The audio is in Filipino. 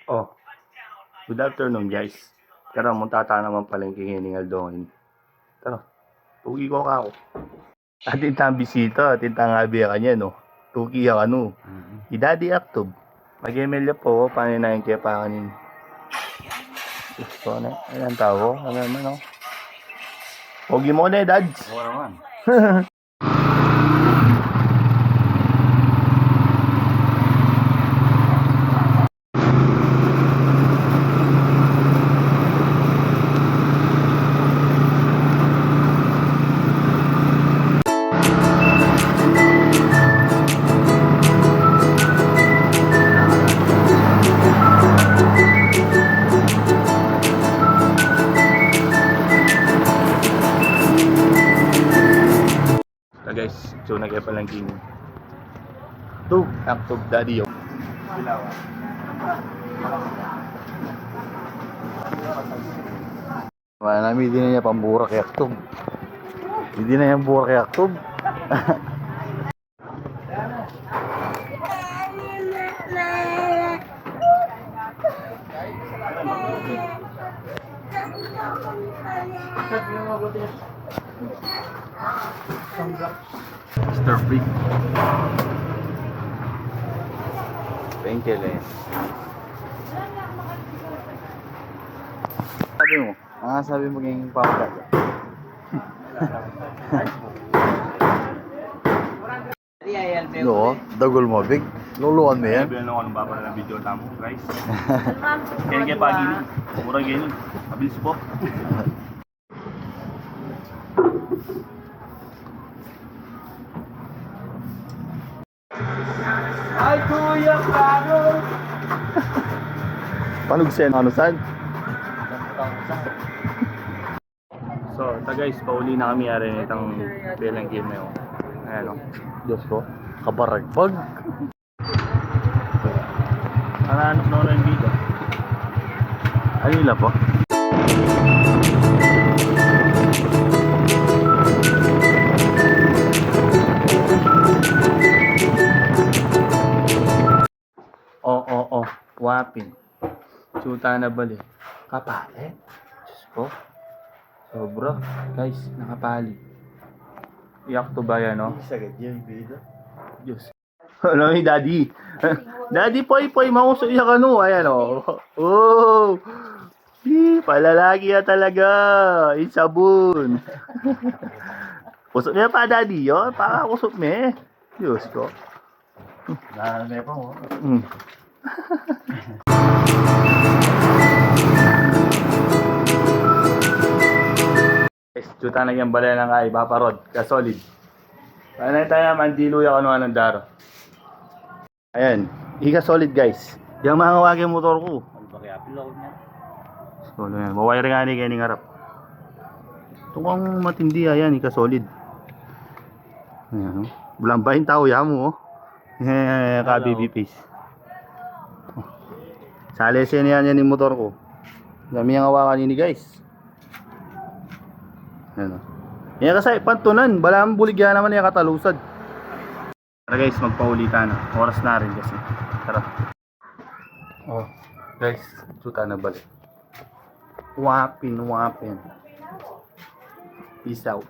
Oh, good afternoon guys. Tara, muntata naman palengke ng Aldongin. Tara, tugi ko ka ako. Atin tang bisita, atin tang abi kanya no. Tugi ka ano. Idadi aktob. Mag-emelya po, paninayin kaya pa kanin. So, ayan tao, ano naman no. Pogi mo na dads. Oo naman. Guys, so nagaya pa lang king aktob daddy yo. Wala namin, hindi na niya pamburak kay aktob. Hindi na yan burak kay aktob. Mr. Freak. Bengkel eh. Sabi mo, sabi mo kayong pamburak. No, dagol mo big. Luluan mo yan. Sabi na ako nung ng video tamo guys. Kaya pagi ni. Murang ganyan. Mabilis po. Ay kuya Pano! Panugsen, ano saan? So, guys, pauli na kami ari nitong belang game na yun. Ayan o. Diyos ko, kabaragbag. Hananap na ako ng video. Alila po? Oh. Wapin. Suta na bali. Kapali. Diyos ko. Sobra. Guys, nakapali. Iyak to ba yan, no? Sagad yung video. Diyos. Alam ni Daddy. Daddy, poy, mauso iyak ano. Ayan, oh. Oh. Palalagi ya talaga. Isabon. Kusot niya pa, Daddy. Yun, para kusot me. Diyos ko. Nahanay pa mo. Guys, chuta na yung balay ng ay, paparod, kasolid. Ano tayo, mandiluya ka ng daro. Ayan, ika solid guys. Yung mga wagi motor ko. Ano ba kaya pilaw niya? So, yan, mawire nga ni kaning harap. Ito kang matindi, ayan, ika solid. Ayan, bulambahin tao yan mo, oh. Ka baby face. Salese niya yan yung motor ko. Dami yung hawakan ni guys. Ayan o. Yan kasi pantunan. Balang buligyan naman yung katalusad. Tara guys, magpaulitan na. Oras na rin kasi. Tara. Oh, guys, chuta na balik. Wapin. Peace out.